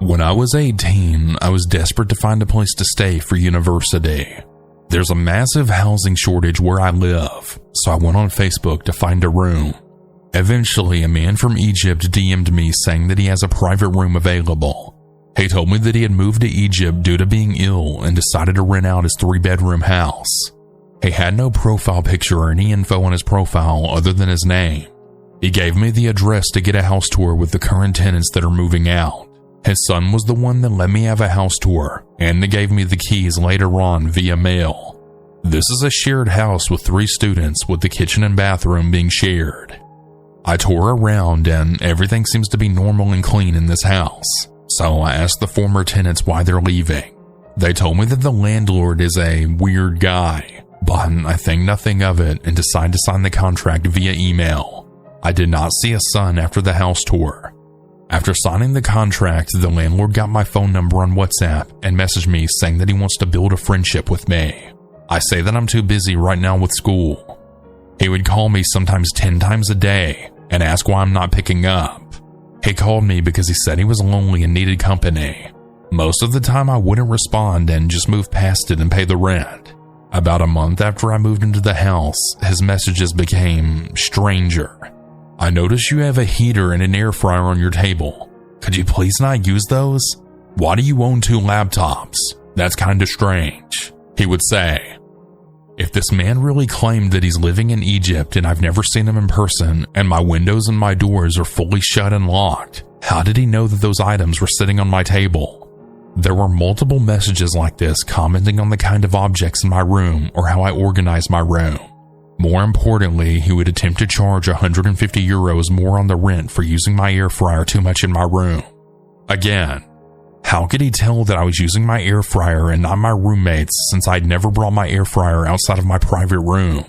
When I was 18, I was desperate to find a place to stay for university. There's a massive housing shortage where I live, so I went on Facebook to find a room. Eventually, a man from Egypt DM'd me saying that he has a private room available. He told me that he had moved to Egypt due to being ill and decided to rent out his 3-bedroom house. He had no profile picture or any info on his profile other than his name. He gave me the address to get a house tour with the current tenants that are moving out. His son was the one that let me have a house tour, and they gave me the keys later on via mail. This is a shared house with 3 students, with the kitchen and bathroom being shared. I tour around and everything seems to be normal and clean in this house, so I asked the former tenants why they're leaving. They told me that the landlord is a weird guy, but I think nothing of it and decided to sign the contract via email. I did not see a son after the house tour. After signing the contract, the landlord got my phone number on WhatsApp and messaged me saying that he wants to build a friendship with me. I say that I'm too busy right now with school. He would call me sometimes 10 times a day and ask why I'm not picking up. He called me because he said he was lonely and needed company. Most of the time I wouldn't respond and just move past it and pay the rent. About a month after I moved into the house, his messages became stranger. I notice you have a heater and an air fryer on your table. Could you please not use those? Why do you own 2 laptops? That's kinda strange, he would say. If this man really claimed that he's living in Egypt and I've never seen him in person and my windows and my doors are fully shut and locked, how did he know that those items were sitting on my table? There were multiple messages like this commenting on the kind of objects in my room or how I organize my room. More importantly, he would attempt to charge €150 more on the rent for using my air fryer too much in my room. Again, how could he tell that I was using my air fryer and not my roommates since I'd never brought my air fryer outside of my private room?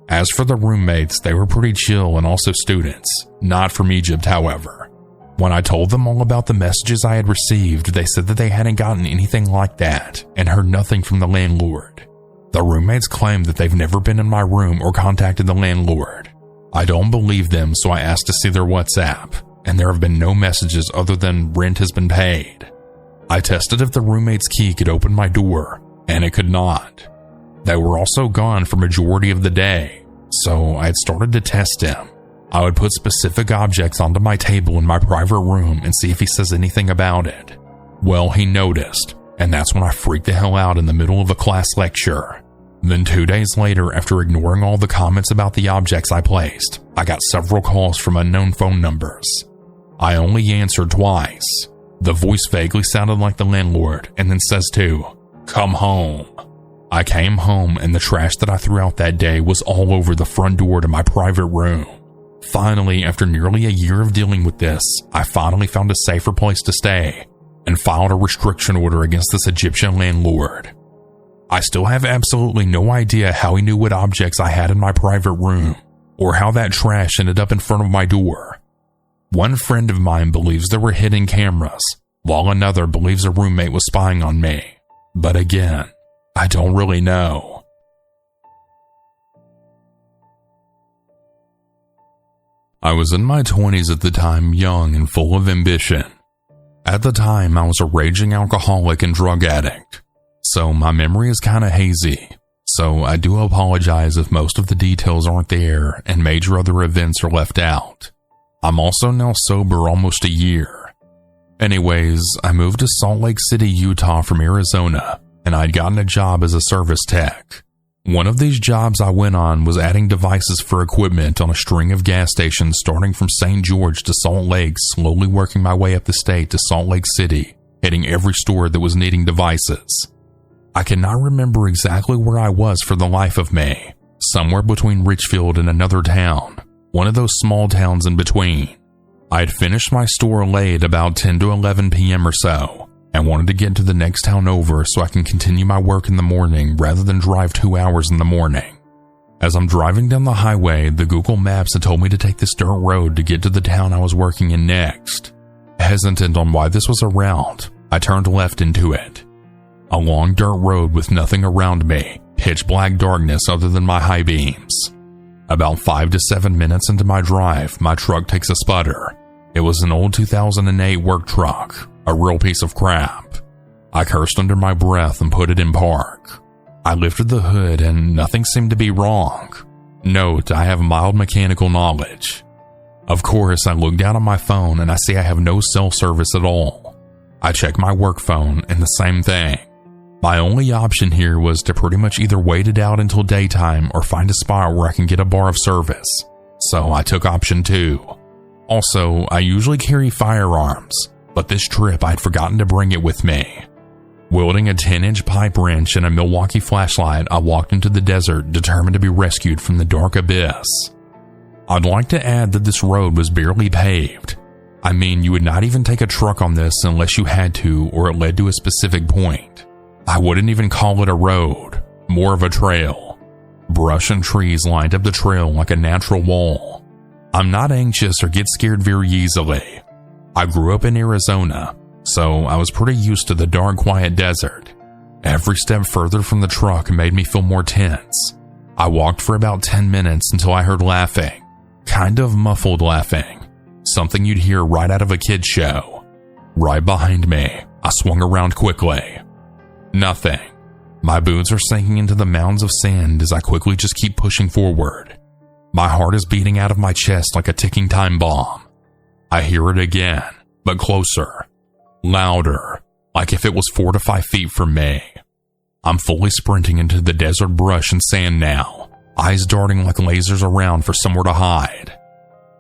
As for the roommates, they were pretty chill and also students, not from Egypt however. When I told them all about the messages I had received, they said that they hadn't gotten anything like that and heard nothing from the landlord. The roommates claimed that they've never been in my room or contacted the landlord. I don't believe them, so I asked to see their WhatsApp, and there have been no messages other than rent has been paid. I tested if the roommate's key could open my door, and it could not. They were also gone for majority of the day, so I had started to test him. I would put specific objects onto my table in my private room and see if he says anything about it. Well, he noticed, and that's when I freaked the hell out in the middle of a class lecture. Then 2 days later, after ignoring all the comments about the objects I placed, I got several calls from unknown phone numbers. I only answered twice. The voice vaguely sounded like the landlord and then says to, "Come home." I came home and the trash that I threw out that day was all over the front door to my private room. Finally, after nearly a year of dealing with this, I finally found a safer place to stay and filed a restriction order against this Egyptian landlord. I still have absolutely no idea how he knew what objects I had in my private room or how that trash ended up in front of my door. One friend of mine believes there were hidden cameras, while another believes a roommate was spying on me. But again, I don't really know. I was in my 20s at the time, young and full of ambition. At the time, I was a raging alcoholic and drug addict, so my memory is kinda hazy, so I do apologize if most of the details aren't there and major other events are left out. I'm also now sober almost a year. Anyways, I moved to Salt Lake City, Utah from Arizona, and I'd gotten a job as a service tech. One of these jobs I went on was adding devices for equipment on a string of gas stations starting from St. George to Salt Lake, slowly working my way up the state to Salt Lake City, hitting every store that was needing devices. I cannot remember exactly where I was for the life of me, somewhere between Richfield and another town, one of those small towns in between. I had finished my store late about 10 to 11 p.m. or so, and wanted to get to the next town over so I can continue my work in the morning rather than drive 2 hours in the morning. As I'm driving down the highway, the Google Maps had told me to take this dirt road to get to the town I was working in next. Hesitant on why this was a route, I turned left into it. A long dirt road with nothing around me, pitch black darkness other than my high beams. About 5 to 7 minutes into my drive, my truck takes a sputter. It was an old 2008 work truck. A real piece of crap. I cursed under my breath and put it in park. I lifted the hood and nothing seemed to be wrong. Note, I have mild mechanical knowledge. Of course, I look down on my phone and I see I have no cell service at all. I check my work phone and the same thing. My only option here was to pretty much either wait it out until daytime or find a spot where I can get a bar of service. So I took option 2. Also, I usually carry firearms, but this trip I'd forgotten to bring it with me. Wielding a 10-inch pipe wrench and a Milwaukee flashlight, I walked into the desert, determined to be rescued from the dark abyss. I'd like to add that this road was barely paved. I mean, you would not even take a truck on this unless you had to or it led to a specific point. I wouldn't even call it a road, more of a trail. Brush and trees lined up the trail like a natural wall. I'm not anxious or get scared very easily. I grew up in Arizona, so I was pretty used to the dark, quiet desert. Every step further from the truck made me feel more tense. I walked for about 10 minutes until I heard laughing. Kind of muffled laughing. Something you'd hear right out of a kid's show. Right behind me, I swung around quickly. Nothing. My boots are sinking into the mounds of sand as I quickly just keep pushing forward. My heart is beating out of my chest like a ticking time bomb. I hear it again, but closer. Louder, like if it was 4 to 5 feet from me. I'm fully sprinting into the desert brush and sand now, eyes darting like lasers around for somewhere to hide.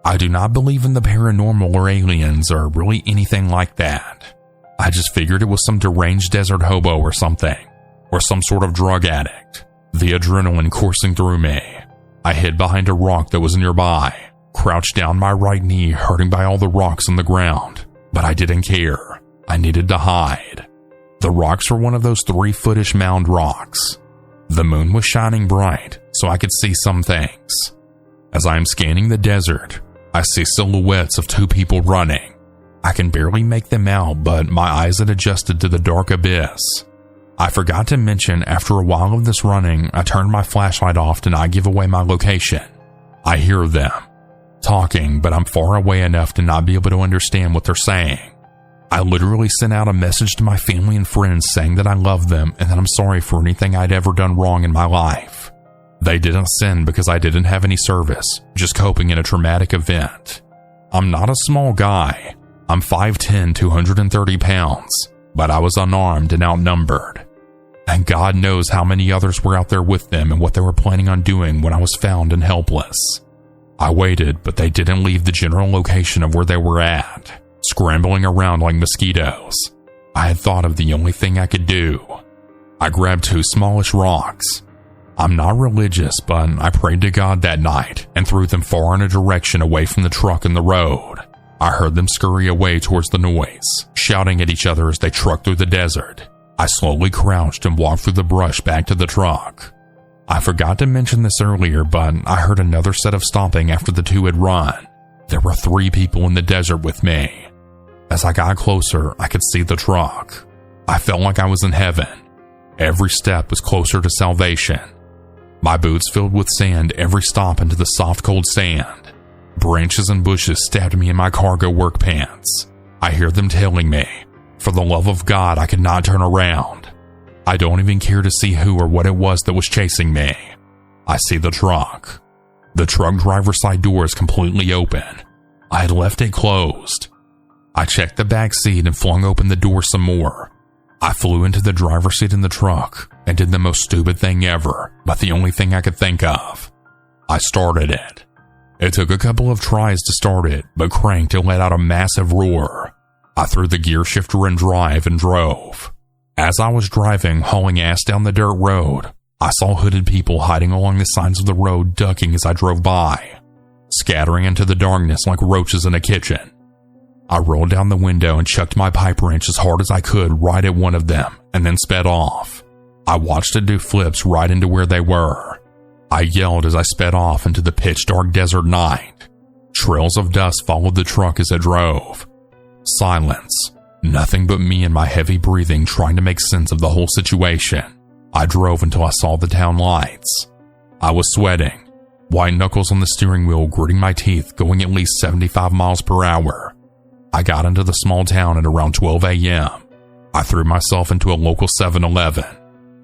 I do not believe in the paranormal or aliens or really anything like that. I just figured it was some deranged desert hobo or something, or some sort of drug addict. The adrenaline coursing through me. I hid behind a rock that was nearby, crouched down my right knee, hurting by all the rocks on the ground, but I didn't care. I needed to hide. The rocks were one of those 3-foot-ish mound rocks. The moon was shining bright, so I could see some things. As I am scanning the desert, I see silhouettes of 2 people running. I can barely make them out, but my eyes had adjusted to the dark abyss. I forgot to mention, after a while of this running, I turned my flashlight off to not give away my location. I hear them talking, but I'm far away enough to not be able to understand what they're saying. I literally sent out a message to my family and friends saying that I love them and that I'm sorry for anything I'd ever done wrong in my life. They didn't send because I didn't have any service, just coping in a traumatic event. I'm not a small guy. I'm 5'10", 230 pounds, but I was unarmed and outnumbered. And God knows how many others were out there with them and what they were planning on doing when I was found and helpless. I waited, but they didn't leave the general location of where they were at, scrambling around like mosquitoes. I had thought of the only thing I could do. I grabbed 2 smallish rocks. I'm not religious, but I prayed to God that night and threw them far in a direction away from the truck and the road. I heard them scurry away towards the noise, shouting at each other as they trucked through the desert. I slowly crouched and walked through the brush back to the truck. I forgot to mention this earlier, but I heard another set of stomping after the 2 had run. There were 3 people in the desert with me. As I got closer, I could see the truck. I felt like I was in heaven. Every step was closer to salvation. My boots filled with sand every stop into the soft, cold sand. Branches and bushes stabbed me in my cargo work pants. I hear them telling me, for the love of God, I could not turn around. I don't even care to see who or what it was that was chasing me. I see the truck. The truck driver's side door is completely open. I had left it closed. I checked the back seat and flung open the door some more. I flew into the driver's seat in the truck and did the most stupid thing ever, but the only thing I could think of. I started it. It took a couple of tries to start it, but cranked and let out a massive roar. I threw the gear shifter in drive and drove. As I was driving, hauling ass down the dirt road, I saw hooded people hiding along the sides of the road, ducking as I drove by, scattering into the darkness like roaches in a kitchen. I rolled down the window and chucked my pipe wrench as hard as I could right at one of them, and then sped off. I watched it do flips right into where they were. I yelled as I sped off into the pitch-dark desert night. Trails of dust followed the truck as it drove. Silence. Nothing but me and my heavy breathing trying to make sense of the whole situation. I drove until I saw the town lights. I was sweating, white knuckles on the steering wheel, gritting my teeth, going at least 75 miles per hour. I got into the small town at around 12 a.m. I threw myself into a local 7-Eleven.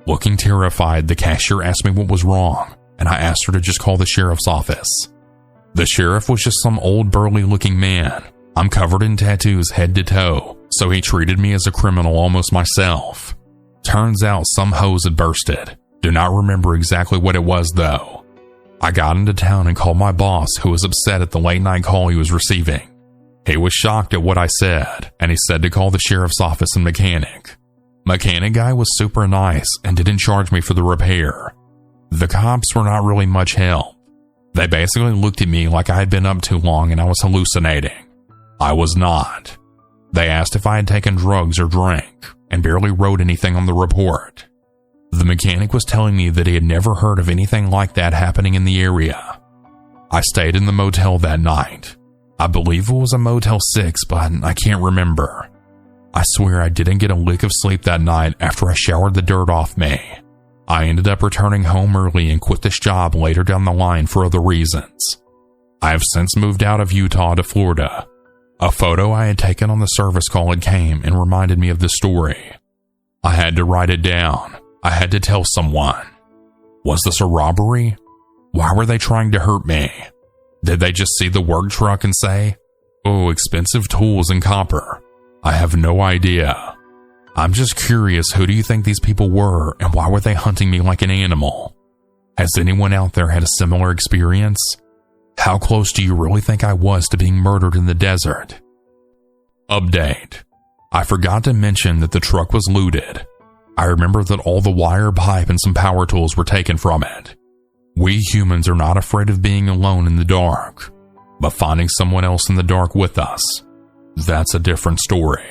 Looking terrified, the cashier asked me what was wrong, and I asked her to just call the sheriff's office. The sheriff was just some old burly-looking man. I'm covered in tattoos head to toe, so he treated me as a criminal almost myself. Turns out some hose had bursted. Do not remember exactly what it was though. I got into town and called my boss, who was upset at the late night call he was receiving. He was shocked at what I said, and he said to call the sheriff's office and mechanic. Mechanic guy was super nice and didn't charge me for the repair. The cops were not really much help. They basically looked at me like I had been up too long and I was hallucinating. I was not. They asked if I had taken drugs or drank, and barely wrote anything on the report. The mechanic was telling me that he had never heard of anything like that happening in the area. I stayed in the motel that night. I believe it was a Motel 6, but I can't remember. I swear I didn't get a lick of sleep that night after I showered the dirt off me. I ended up returning home early and quit this job later down the line for other reasons. I have since moved out of Utah to Florida. A photo I had taken on the service call had came and reminded me of the story. I had to write it down. I had to tell someone. Was this a robbery? Why were they trying to hurt me? Did they just see the work truck and say, "Oh, expensive tools and copper"? I have no idea. I'm just curious, who do you think these people were and why were they hunting me like an animal? Has anyone out there had a similar experience? How close do you really think I was to being murdered in the desert? Update. I forgot to mention that the truck was looted. I remember that all the wire, pipe, and some power tools were taken from it. We humans are not afraid of being alone in the dark, but finding someone else in the dark with us, that's a different story.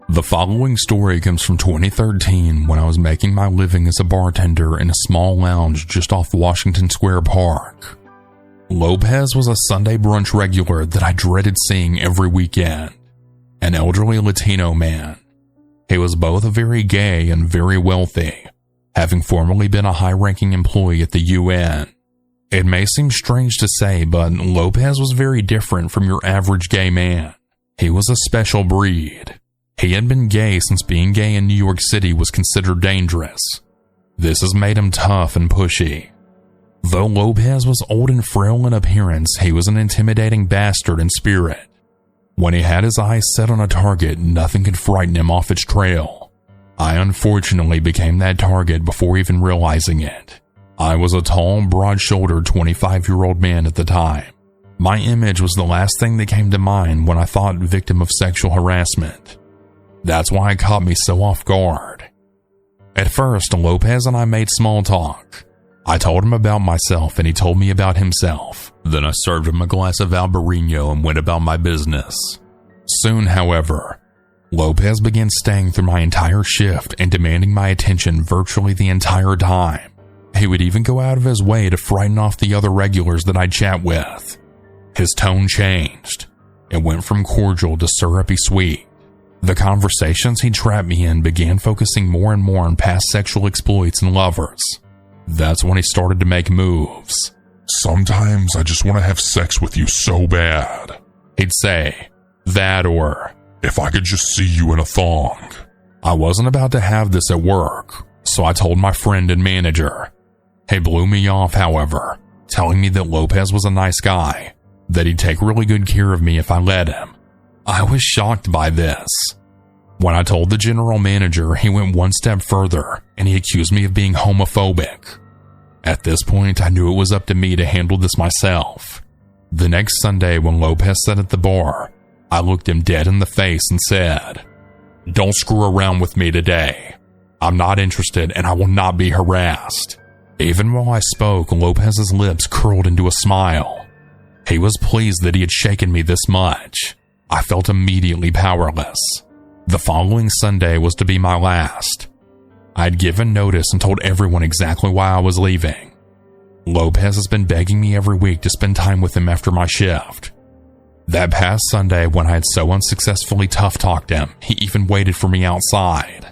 The following story comes from 2013 when I was making my living as a bartender in a small lounge just off Washington Square Park. Lopez was a Sunday brunch regular that I dreaded seeing every weekend. An elderly Latino man. He was both very gay and very wealthy, having formerly been a high-ranking employee at the UN. It may seem strange to say, but Lopez was very different from your average gay man. He was a special breed. He had been gay since being gay in New York City was considered dangerous. This has made him tough and pushy. Though Lopez was old and frail in appearance, he was an intimidating bastard in spirit. When he had his eyes set on a target, nothing could frighten him off its trail. I unfortunately became that target before even realizing it. I was a tall, broad-shouldered 25-year-old man at the time. My image was the last thing that came to mind when I thought victim of sexual harassment. That's why it caught me so off guard. At first, Lopez and I made small talk. I told him about myself and he told me about himself. Then I served him a glass of Albarino and went about my business. Soon, however, Lopez began staying through my entire shift and demanding my attention virtually the entire time. He would even go out of his way to frighten off the other regulars that I'd chat with. His tone changed. It went from cordial to syrupy sweet. The conversations he trapped me in began focusing more and more on past sexual exploits and lovers. That's when he started to make moves. "Sometimes I just want to have sex with you so bad," he'd say. That or, "If I could just see you in a thong." I wasn't about to have this at work, so I told my friend and manager. He blew me off, however, telling me that Lopez was a nice guy, that he'd take really good care of me if I let him. I was shocked by this. When I told the general manager, he went one step further and he accused me of being homophobic. At this point, I knew it was up to me to handle this myself. The next Sunday when Lopez sat at the bar, I looked him dead in the face and said, "Don't screw around with me today. I'm not interested and I will not be harassed." Even while I spoke, Lopez's lips curled into a smile. He was pleased that he had shaken me this much. I felt immediately powerless. The following Sunday was to be my last. I had given notice and told everyone exactly why I was leaving. Lopez has been begging me every week to spend time with him after my shift. That past Sunday, when I had so unsuccessfully tough-talked him, he even waited for me outside.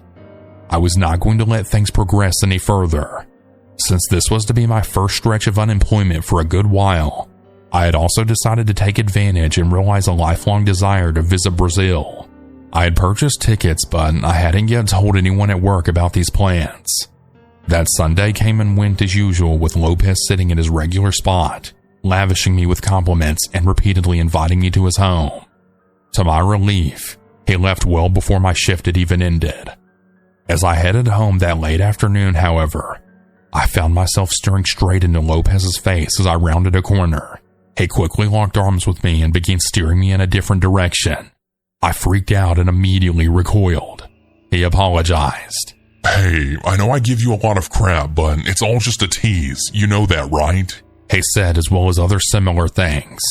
I was not going to let things progress any further. Since this was to be my first stretch of unemployment for a good while, I had also decided to take advantage and realize a lifelong desire to visit Brazil. I had purchased tickets, but I hadn't yet told anyone at work about these plans. That Sunday came and went as usual, with Lopez sitting at his regular spot, lavishing me with compliments and repeatedly inviting me to his home. To my relief, he left well before my shift had even ended. As I headed home that late afternoon, however, I found myself staring straight into Lopez's face as I rounded a corner. He quickly locked arms with me and began steering me in a different direction. I freaked out and immediately recoiled. He apologized. Hey, I know I give you a lot of crap, but it's all just a tease. You know that, right? He said, as well as other similar things.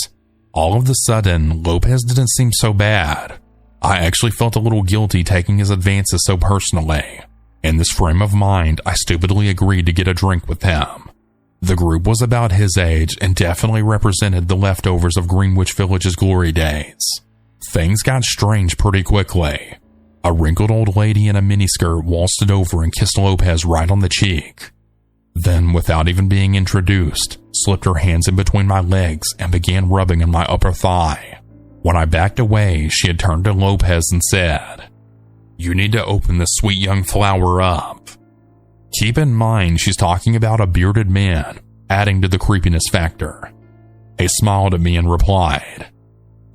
All of a sudden, Lopez didn't seem so bad. I actually felt a little guilty taking his advances so personally. In this frame of mind, I stupidly agreed to get a drink with him. The group was about his age and definitely represented the leftovers of Greenwich Village's glory days. Things got strange pretty quickly. A wrinkled old lady in a miniskirt waltzed over and kissed Lopez right on the cheek. Then, without even being introduced, slipped her hands in between my legs and began rubbing on my upper thigh. When I backed away, she had turned to Lopez and said, "You need to open this sweet young flower up." Keep in mind she's talking about a bearded man, adding to the creepiness factor. He smiled at me and replied,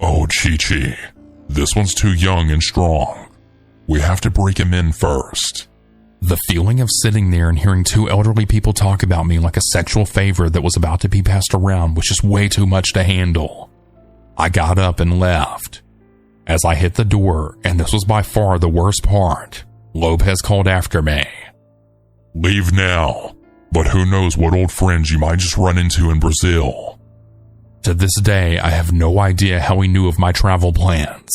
"Oh, Chi-Chi, this one's too young and strong. We have to break him in first." The feeling of sitting there and hearing two elderly people talk about me like a sexual favor that was about to be passed around was just way too much to handle. I got up and left. As I hit the door, and this was by far the worst part, Lopez called after me. "Leave now, but who knows what old friends you might just run into in Brazil." To this day, I have no idea how he knew of my travel plans.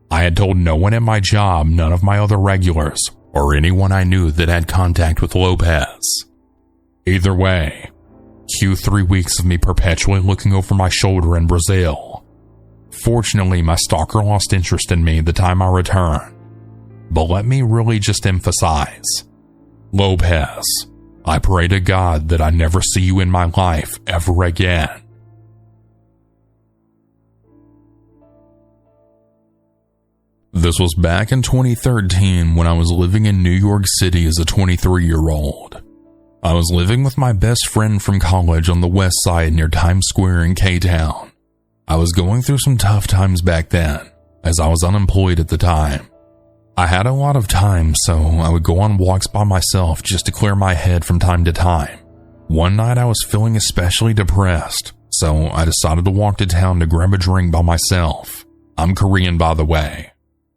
I had told no one at my job, none of my other regulars, or anyone I knew that had contact with Lopez. Either way, cue 3 weeks of me perpetually looking over my shoulder in Brazil. Fortunately, my stalker lost interest in me the time I returned. But let me really just emphasize, Lopez, I pray to God that I never see you in my life ever again. This was back in 2013 when I was living in New York City as a 23-year-old. I was living with my best friend from college on the west side near Times Square in K-Town. I was going through some tough times back then, as I was unemployed at the time. I had a lot of time, so I would go on walks by myself just to clear my head from time to time. One night I was feeling especially depressed, so I decided to walk to town to grab a drink by myself. I'm Korean, by the way.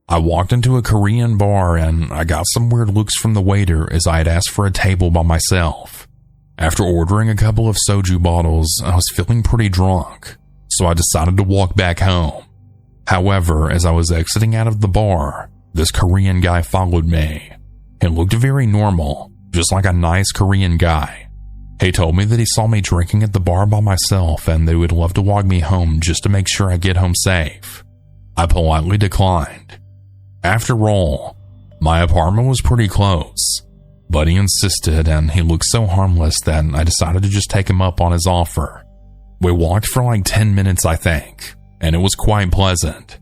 I walked into a Korean bar and I got some weird looks from the waiter as I had asked for a table by myself. After ordering a couple of soju bottles, I was feeling pretty drunk, so I decided to walk back home. However, as I was exiting out of the bar, this Korean guy followed me. He looked very normal, just like a nice Korean guy. He told me that he saw me drinking at the bar by myself and that he would love to walk me home just to make sure I get home safe. I politely declined. After all, my apartment was pretty close, but he insisted and he looked so harmless that I decided to just take him up on his offer. We walked for like 10 minutes, I think, and it was quite pleasant.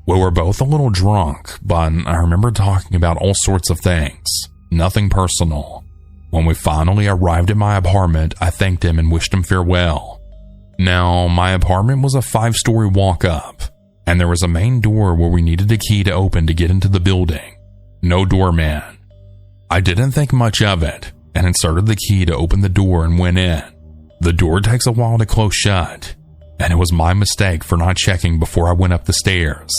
We were both a little drunk, but I remember talking about all sorts of things, nothing personal. When we finally arrived at my apartment, I thanked him and wished him farewell. Now, my apartment was a 5-story walk-up, and there was a main door where we needed a key to open to get into the building. No doorman. I didn't think much of it, and inserted the key to open the door and went in. The door takes a while to close shut, and it was my mistake for not checking before I went up the stairs.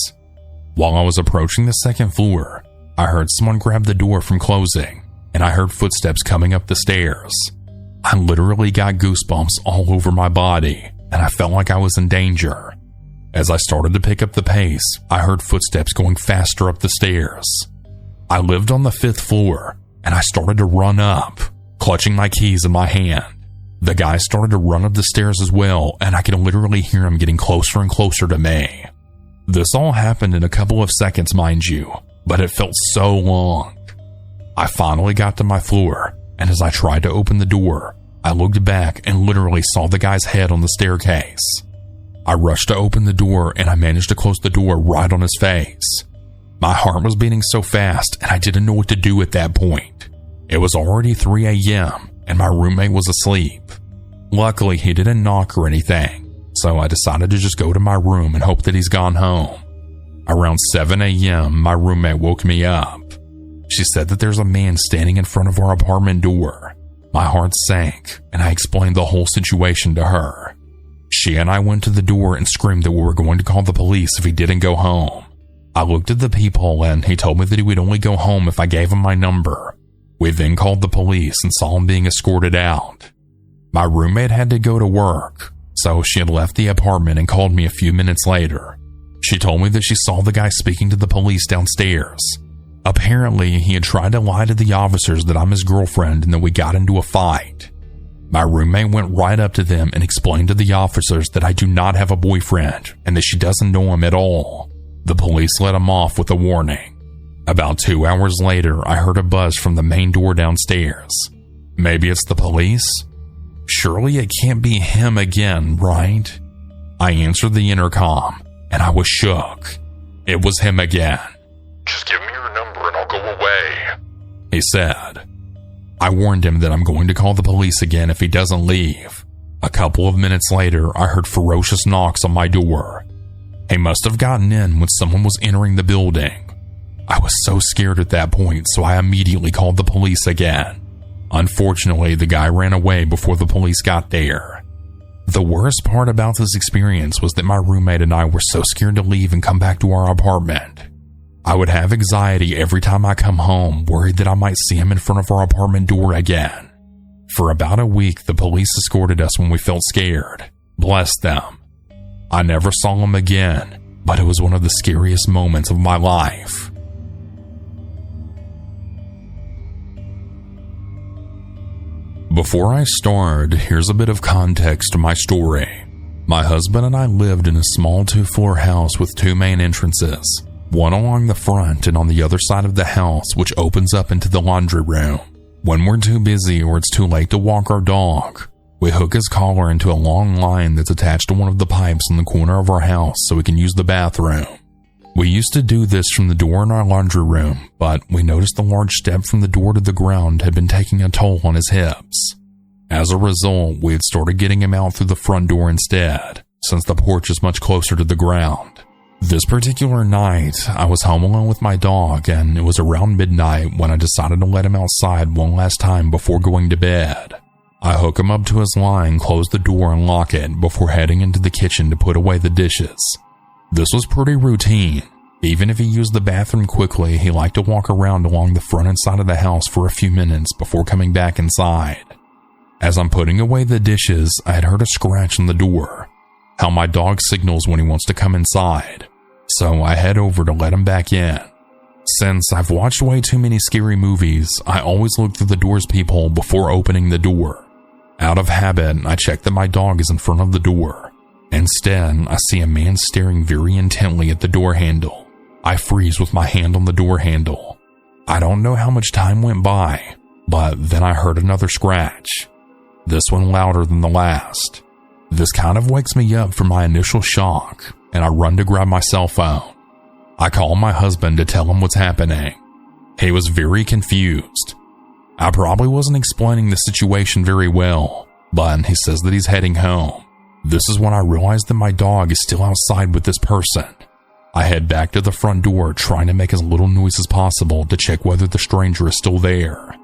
While I was approaching the second floor, I heard someone grab the door from closing, and I heard footsteps coming up the stairs. I literally got goosebumps all over my body, and I felt like I was in danger. As I started to pick up the pace, I heard footsteps going faster up the stairs. I lived on the 5th floor, and I started to run up, clutching my keys in my hand. The guy started to run up the stairs as well, and I could literally hear him getting closer and closer to me. This all happened in a couple of seconds, mind you, but it felt so long. I finally got to my floor, and as I tried to open the door, I looked back and literally saw the guy's head on the staircase. I rushed to open the door and I managed to close the door right on his face. My heart was beating so fast and I didn't know what to do at that point. It was already 3 a.m. and my roommate was asleep. Luckily, he didn't knock or anything, so I decided to just go to my room and hope that he's gone home. Around 7 a.m., my roommate woke me up. She said that there's a man standing in front of our apartment door. My heart sank, and I explained the whole situation to her. She and I went to the door and screamed that we were going to call the police if he didn't go home. I looked at the peephole and he told me that he would only go home if I gave him my number. We then called the police and saw him being escorted out. My roommate had to go to work, so she had left the apartment and called me a few minutes later. She told me that she saw the guy speaking to the police downstairs. Apparently, he had tried to lie to the officers that I'm his girlfriend and that we got into a fight. My roommate went right up to them and explained to the officers that I do not have a boyfriend and that she doesn't know him at all. The police let him off with a warning. About 2 hours later, I heard a buzz from the main door downstairs. Maybe it's the police? Surely it can't be him again, right? I answered the intercom, and I was shook. It was him again. Just give me your number and I'll go away, he said. I warned him that I'm going to call the police again if he doesn't leave. A couple of minutes later, I heard ferocious knocks on my door. He must have gotten in when someone was entering the building. I was so scared at that point, so I immediately called the police again. Unfortunately, the guy ran away before the police got there. The worst part about this experience was that my roommate and I were so scared to leave and come back to our apartment. I would have anxiety every time I come home, worried that I might see him in front of our apartment door again. For about a week, the police escorted us when we felt scared. Bless them. I never saw him again, but it was one of the scariest moments of my life. Before I start, here's a bit of context to my story. My husband and I lived in a small 2-floor house with 2 main entrances, one along the front and on the other side of the house, which opens up into the laundry room. When we're too busy or it's too late to walk our dog, we hook his collar into a long line that's attached to one of the pipes in the corner of our house so we can use the bathroom. We used to do this from the door in our laundry room, but we noticed the large step from the door to the ground had been taking a toll on his hips. As a result, we had started getting him out through the front door instead, since the porch is much closer to the ground. This particular night, I was home alone with my dog, and it was around midnight when I decided to let him outside one last time before going to bed. I hook him up to his line, close the door, and lock it before heading into the kitchen to put away the dishes. This was pretty routine. Even if he used the bathroom quickly, he liked to walk around along the front and side of the house for a few minutes before coming back inside. As I'm putting away the dishes, I had heard a scratch on the door. How my dog signals when he wants to come inside. So I head over to let him back in. Since I've watched way too many scary movies, I always look through the door's peephole before opening the door. Out of habit, I check that my dog is in front of the door. Instead, I see a man staring very intently at the door handle. I freeze with my hand on the door handle. I don't know how much time went by, but then I heard another scratch. This one louder than the last. This kind of wakes me up from my initial shock, and I run to grab my cell phone. I call my husband to tell him what's happening. He was very confused. I probably wasn't explaining the situation very well, but he says that he's heading home. This is when I realize that my dog is still outside with this person. I head back to the front door, trying to make as little noise as possible to check whether the stranger is still there.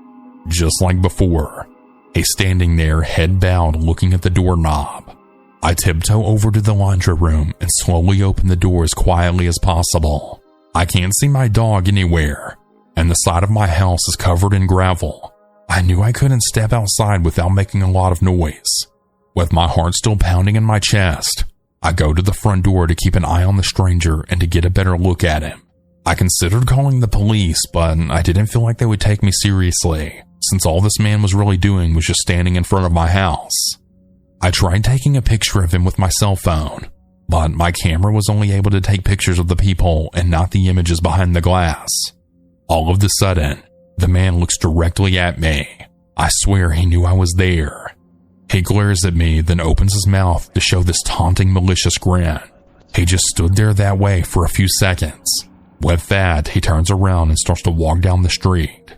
Just like before, he's standing there, head bowed, looking at the doorknob. I tiptoe over to the laundry room and slowly open the door as quietly as possible. I can't see my dog anywhere, and the side of my house is covered in gravel. I knew I couldn't step outside without making a lot of noise. With my heart still pounding in my chest, I go to the front door to keep an eye on the stranger and to get a better look at him. I considered calling the police, but I didn't feel like they would take me seriously, since all this man was really doing was just standing in front of my house. I tried taking a picture of him with my cell phone, but my camera was only able to take pictures of the peephole and not the images behind the glass. All of a sudden, the man looks directly at me. I swear he knew I was there. He glares at me, then opens his mouth to show this taunting, malicious grin. He just stood there that way for a few seconds. With that, he turns around and starts to walk down the street.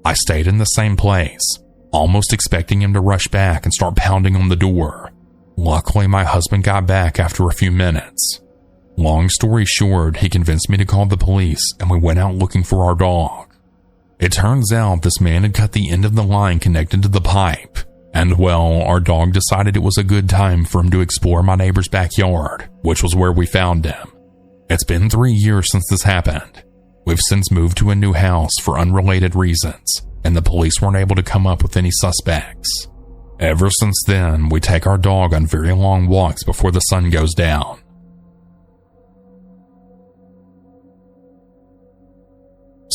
I stayed in the same place, almost expecting him to rush back and start pounding on the door. Luckily, my husband got back after a few minutes. Long story short, he convinced me to call the police and we went out looking for our dog. It turns out this man had cut the end of the line connected to the pipe, and well, our dog decided it was a good time for him to explore my neighbor's backyard, which was where we found him. It's been 3 years since this happened. We've since moved to a new house for unrelated reasons, and the police weren't able to come up with any suspects. Ever since then, we take our dog on very long walks before the sun goes down.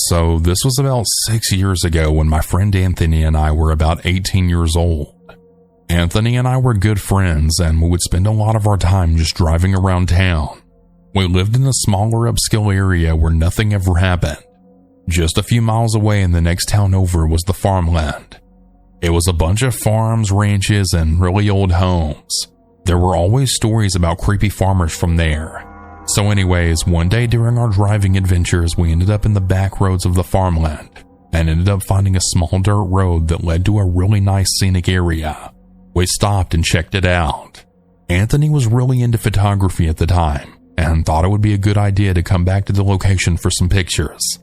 So this was about 6 years ago when my friend Anthony and I were about 18 years old. Anthony and I were good friends and we would spend a lot of our time just driving around town. We lived in a smaller upscale area where nothing ever happened. Just a few miles away in the next town over was the farmland. It was a bunch of farms, ranches, and really old homes. There were always stories about creepy farmers from there. So anyways, one day during our driving adventures, we ended up in the back roads of the farmland and ended up finding a small dirt road that led to a really nice scenic area. We stopped and checked it out. Anthony was really into photography at the time and thought it would be a good idea to come back to the location for some pictures.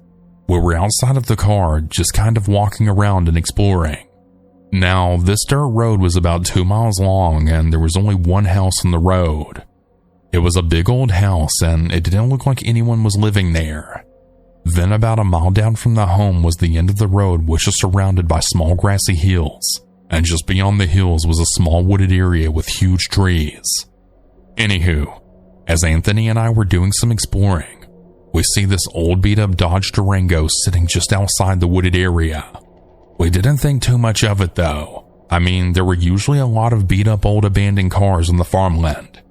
We were outside of the car, just kind of walking around and exploring. Now, this dirt road was about 2 miles long and there was only one house on the road. It was a big old house and it didn't look like anyone was living there. Then about a mile down from the home was the end of the road, which was surrounded by small grassy hills, and just beyond the hills was a small wooded area with huge trees. Anywho, as Anthony and I were doing some exploring, we see this old beat up Dodge Durango sitting just outside the wooded area. We didn't think too much of it though. I mean, there were usually a lot of beat up old abandoned cars in the farmland.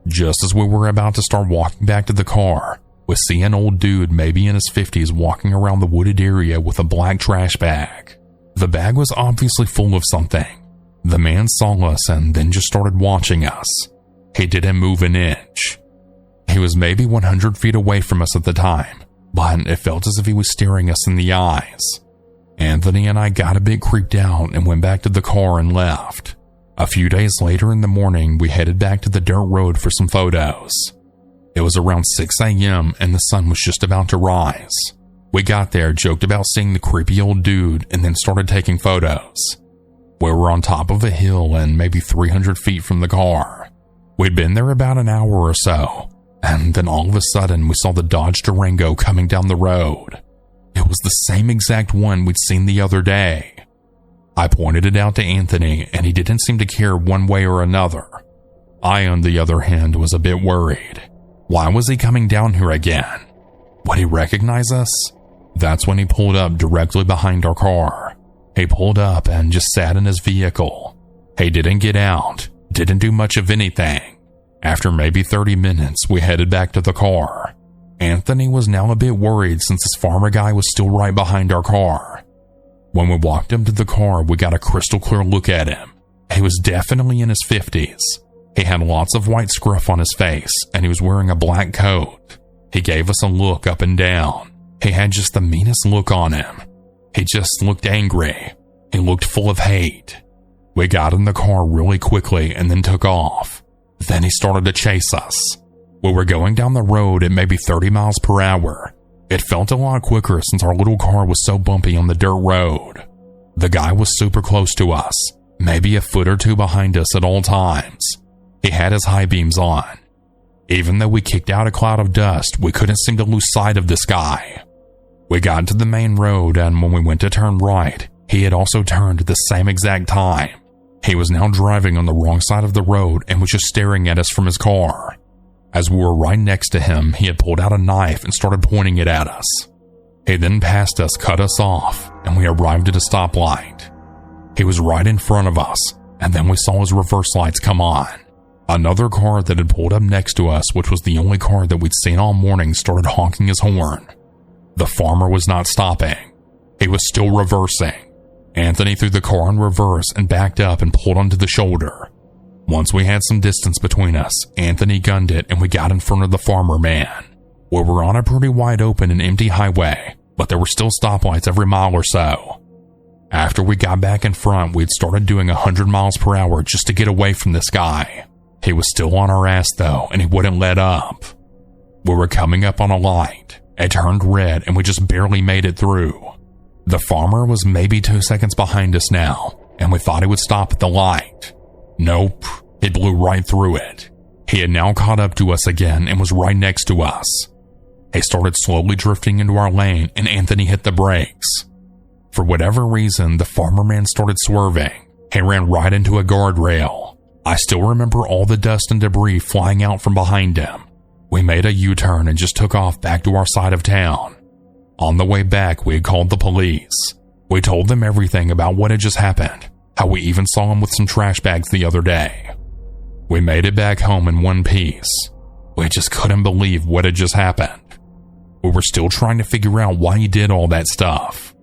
Just as we were about to start walking back to the car, we see an old dude maybe in his 50s walking around the wooded area with a black trash bag. The bag was obviously full of something. The man saw us and then just started watching us. He didn't move an inch. He was maybe 100 feet away from us at the time, but it felt as if he was staring us in the eyes. Anthony and I got a bit creeped out and went back to the car and left. A few days later in the morning, we headed back to the dirt road for some photos. It was around 6 a.m. and the sun was just about to rise. We got there, joked about seeing the creepy old dude, and then started taking photos. We were on top of a hill and maybe 300 feet from the car. We'd been there about an hour or so, and then all of a sudden we saw the Dodge Durango coming down the road. It was the same exact one we'd seen the other day. I pointed it out to Anthony, and he didn't seem to care one way or another. I, on the other hand, was a bit worried. Why was he coming down here again? Would he recognize us? That's when he pulled up directly behind our car. He pulled up and just sat in his vehicle. He didn't get out, didn't do much of anything. After maybe 30 minutes, we headed back to the car. Anthony was now a bit worried since this farmer guy was still right behind our car. When we walked up to the car, we got a crystal clear look at him. He was definitely in his 50s. He had lots of white scruff on his face, and he was wearing a black coat. He gave us a look up and down. He had just the meanest look on him. He just looked angry. He looked full of hate. We got in the car really quickly and then took off. Then he started to chase us. We were going down the road at maybe 30 miles per hour. It felt a lot quicker since our little car was so bumpy on the dirt road. The guy was super close to us, maybe a foot or two behind us at all times. He had his high beams on. Even though we kicked out a cloud of dust, we couldn't seem to lose sight of this guy. We got to the main road, and when we went to turn right, he had also turned at the same exact time. He was now driving on the wrong side of the road and was just staring at us from his car. As we were right next to him, he had pulled out a knife and started pointing it at us. He then passed us, cut us off, and we arrived at a stoplight. He was right in front of us, and then we saw his reverse lights come on. Another car that had pulled up next to us, which was the only car that we'd seen all morning, started honking his horn. The farmer was not stopping. He was still reversing. Anthony threw the car in reverse and backed up and pulled onto the shoulder. Once we had some distance between us, Anthony gunned it and we got in front of the farmer man. We were on a pretty wide open and empty highway, but there were still stoplights every mile or so. After we got back in front, we'd started doing 100 miles per hour just to get away from this guy. He was still on our ass though, and he wouldn't let up. We were coming up on a light. It turned red and we just barely made it through. The farmer was maybe 2 seconds behind us now, and we thought he would stop at the light. Nope, it blew right through it. He had now caught up to us again and was right next to us. He started slowly drifting into our lane and Anthony hit the brakes. For whatever reason, the farmer man started swerving. He ran right into a guardrail. I still remember all the dust and debris flying out from behind him. We made a U-turn and just took off back to our side of town. On the way back, we had called the police. We told them everything about what had just happened, how we even saw him with some trash bags the other day. We made it back home in one piece. We just couldn't believe what had just happened. We were still trying to figure out why he did all that stuff.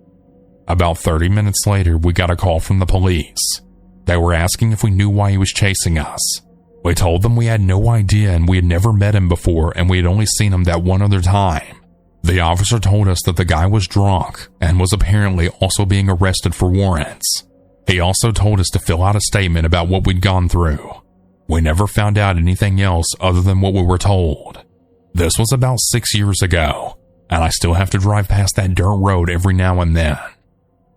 About 30 minutes later, we got a call from the police. They were asking if we knew why he was chasing us. We told them we had no idea and we had never met him before and we had only seen him that one other time. The officer told us that the guy was drunk and was apparently also being arrested for warrants. He also told us to fill out a statement about what we'd gone through. We never found out anything else other than what we were told. This was about 6 years ago, and I still have to drive past that dirt road every now and then.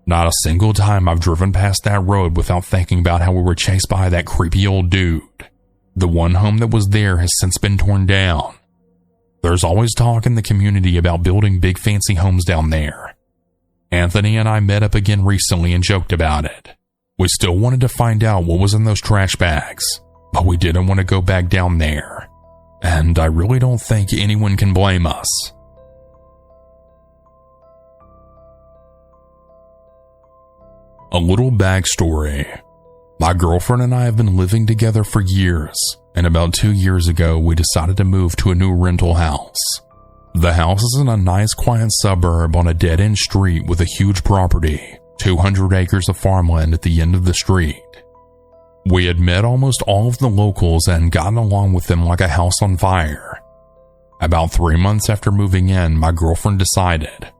Not a single time I've driven past that road without thinking about how we were chased by that creepy old dude. The one home that was there has since been torn down. There's always talk in the community about building big fancy homes down there. Anthony and I met up again recently and joked about it. We still wanted to find out what was in those trash bags, but we didn't want to go back down there. And I really don't think anyone can blame us. A little backstory. My girlfriend and I have been living together for years, and about 2 years ago we decided to move to a new rental house. The house is in a nice quiet suburb on a dead-end street with a huge property, 200 acres of farmland at the end of the street. We had met almost all of the locals and gotten along with them like a house on fire. About 3 months after moving in, my girlfriend decided,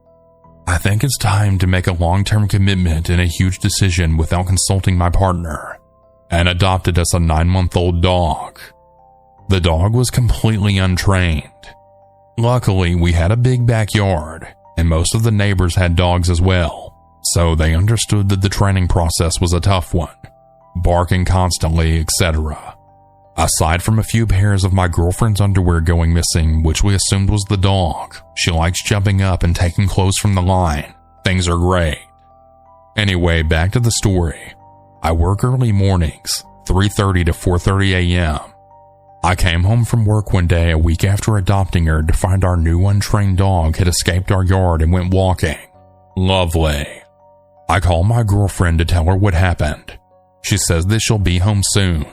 I think it's time to make a long-term commitment and a huge decision without consulting my partner, and adopted us a 9-month-old dog. The dog was completely untrained. Luckily, we had a big backyard, and most of the neighbors had dogs as well, so they understood that the training process was a tough one, barking constantly, etc. Aside from a few pairs of my girlfriend's underwear going missing, which we assumed was the dog, she likes jumping up and taking clothes from the line. Things are great. Anyway, back to the story. I work early mornings, 3:30 to 4:30 a.m. I came home from work one day a week after adopting her to find our new untrained dog had escaped our yard and went walking. Lovely. I call my girlfriend to tell her what happened. She says that she'll be home soon.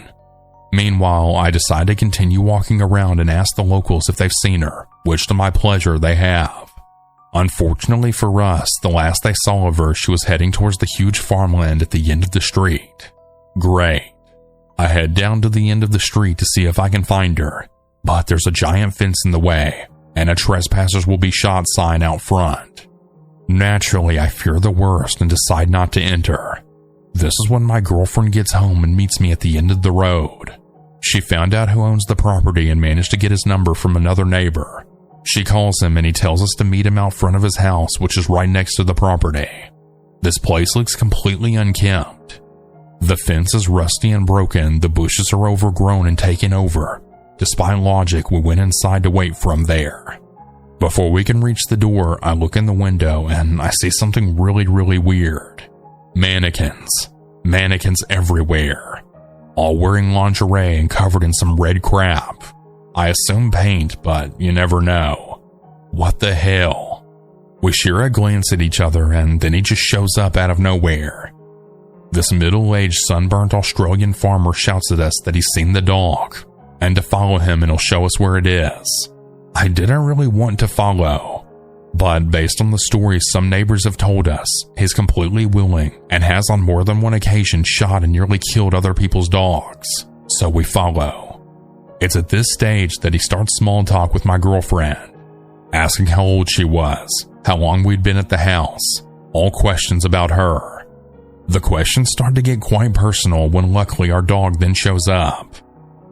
Meanwhile, I decide to continue walking around and ask the locals if they've seen her, which to my pleasure they have. Unfortunately for us, the last they saw of her, she was heading towards the huge farmland at the end of the street. Great. I head down to the end of the street to see if I can find her, but there's a giant fence in the way, and a trespassers will be shot sign out front. Naturally, I fear the worst and decide not to enter. This is when my girlfriend gets home and meets me at the end of the road. She found out who owns the property and managed to get his number from another neighbor. She calls him and he tells us to meet him out front of his house, which is right next to the property. This place looks completely unkempt. The fence is rusty and broken, the bushes are overgrown and taken over. Despite logic, we went inside to wait for him there. Before we can reach the door, I look in the window and I see something really weird. Mannequins everywhere, all wearing lingerie and covered in some red crap. I assume paint, but you never know. What the hell? We share a glance at each other and then he just shows up out of nowhere. This middle-aged sunburnt Australian farmer shouts at us that he's seen the dog and to follow him and he'll show us where it is. I didn't really want to follow, But based on the stories some neighbors have told us, he's completely willing and has on more than one occasion shot and nearly killed other people's dogs. So we follow. It's at this stage that he starts small talk with my girlfriend, asking how old she was, how long we'd been at the house, all questions about her. The questions start to get quite personal when luckily our dog then shows up.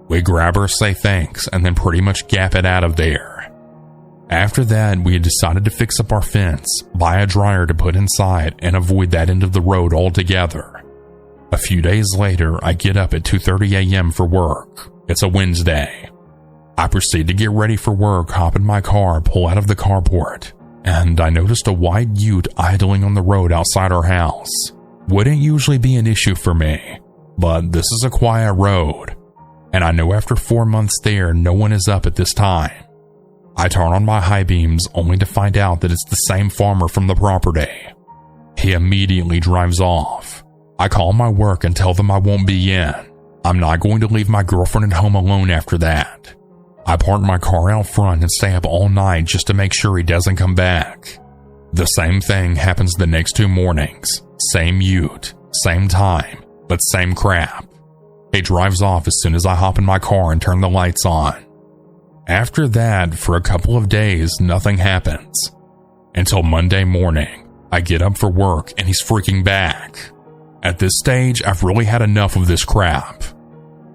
We grab her, say thanks, and then pretty much gap it out of there. After that, we had decided to fix up our fence, buy a dryer to put inside, and avoid that end of the road altogether. A few days later, I get up at 2:30 a.m. for work. It's a Wednesday. I proceed to get ready for work, hop in my car, pull out of the carport, and I noticed a white ute idling on the road outside our house. Wouldn't usually be an issue for me, but this is a quiet road, and I know after 4 months there, no one is up at this time. I turn on my high beams only to find out that it's the same farmer from the property. He immediately drives off. I call my work and tell them I won't be in. I'm not going to leave my girlfriend at home alone after that. I park my car out front and stay up all night just to make sure he doesn't come back. The same thing happens the next 2 mornings. Same ute, same time, but same crap. He drives off as soon as I hop in my car and turn the lights on. After that, for a couple of days, nothing happens. Until Monday morning, I get up for work and he's freaking back. At this stage, I've really had enough of this crap.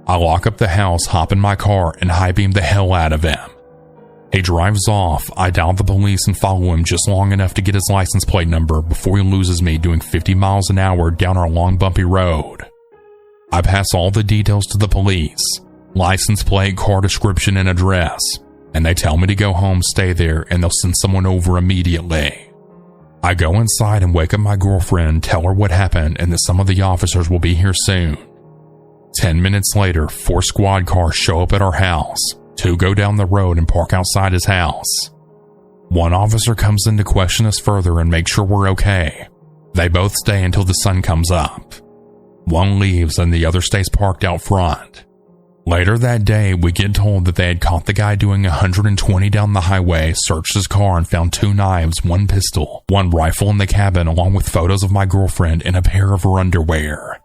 I lock up the house, hop in my car, and high beam the hell out of him. He drives off. I dial the police and follow him just long enough to get his license plate number before he loses me doing 50 miles an hour down our long bumpy road. I pass all the details to the police, license plate, car description, and address, and they tell me to go home, stay there, and they'll send someone over immediately. I go inside and wake up my girlfriend, tell her what happened and that some of the officers will be here soon. 10 minutes later, 4 squad cars show up at our house. 2 go down the road and park outside his house. 1 officer comes in to question us further and make sure we're okay. They both stay until the sun comes up. 1 leaves and the other stays parked out front. Later that day, we get told that they had caught the guy doing 120 down the highway, searched his car, and found 2 knives, 1 pistol, 1 rifle in the cabin, along with photos of my girlfriend and a pair of her underwear.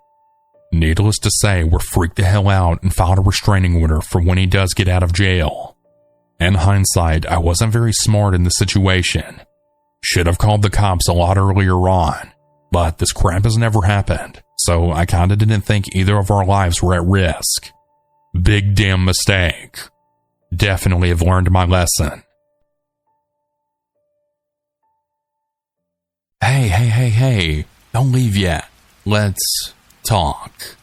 Needless to say, we're freaked the hell out and filed a restraining order for when he does get out of jail. In hindsight, I wasn't very smart in the situation. Should have called the cops a lot earlier on, but this crap has never happened, so I kinda didn't think either of our lives were at risk. Big damn mistake. Definitely have learned my lesson. Hey, don't leave yet. Let's talk.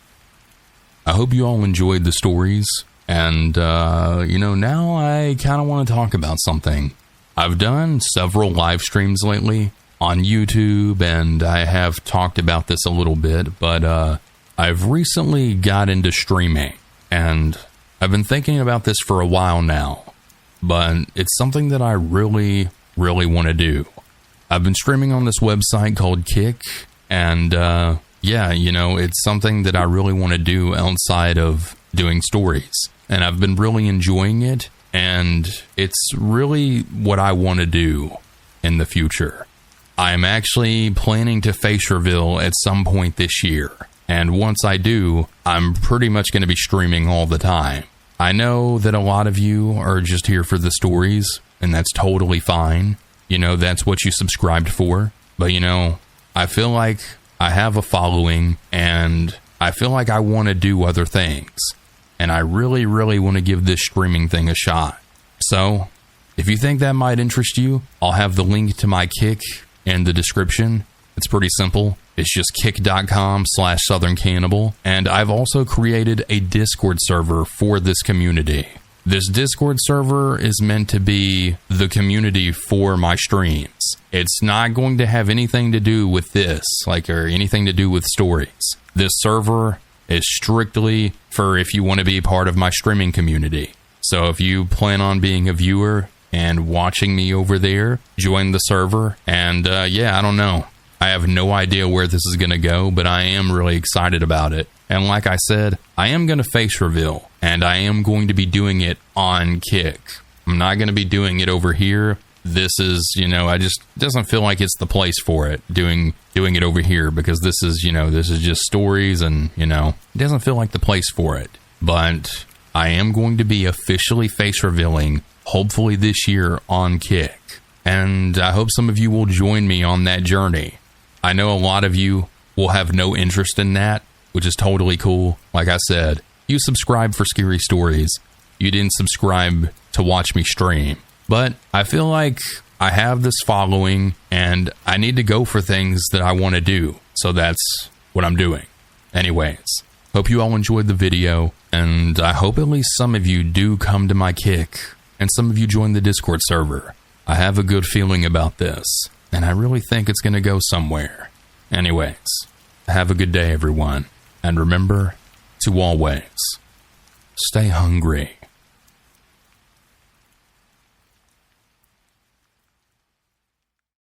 I hope you all enjoyed the stories, and now I kind of want to talk about something. I've done several live streams lately on YouTube, and I have talked about this a little bit, but I've recently got into streaming, and I've been thinking about this for a while now, but it's something that I really want to do. I've been streaming on this website called Kick, and it's something that I really want to do outside of doing stories. And I've been really enjoying it, and it's really what I want to do in the future. I'm actually planning to face reveal at some point this year. And once I do, I'm pretty much going to be streaming all the time. I know that a lot of you are just here for the stories, and that's totally fine. That's what you subscribed for. But I feel like I have a following, and I feel like I want to do other things. And I really want to give this streaming thing a shot. So, if you think that might interest you, I'll have the link to my Kick in the description. It's pretty simple. It's just kick.com/southerncannibal. And I've also created a Discord server for this community. This Discord server is meant to be the community for my streams. It's not going to have anything to do with this, or anything to do with stories. This server is strictly for if you want to be part of my streaming community. So if you plan on being a viewer and watching me over there, join the server. And I don't know. I have no idea where this is going to go, but I am really excited about it. And like I said, I am going to face reveal, and I am going to be doing it on Kick. I'm not going to be doing it over here this is, I just doesn't feel like it's the place for it, doing it over here, because this is just stories, and, it doesn't feel like the place for it. But I am going to be officially face revealing, hopefully this year, on Kick. And I hope some of you will join me on that journey. I know a lot of you will have no interest in that, which is totally cool. Like I said, you subscribe for scary stories. You didn't subscribe to watch me stream. But I feel like I have this following, and I need to go for things that I want to do. So that's what I'm doing. Anyways, hope you all enjoyed the video, and I hope at least some of you do come to my Kick, and some of you join the Discord server. I have a good feeling about this, and I really think it's going to go somewhere. Anyways, have a good day, everyone, and remember to always stay hungry.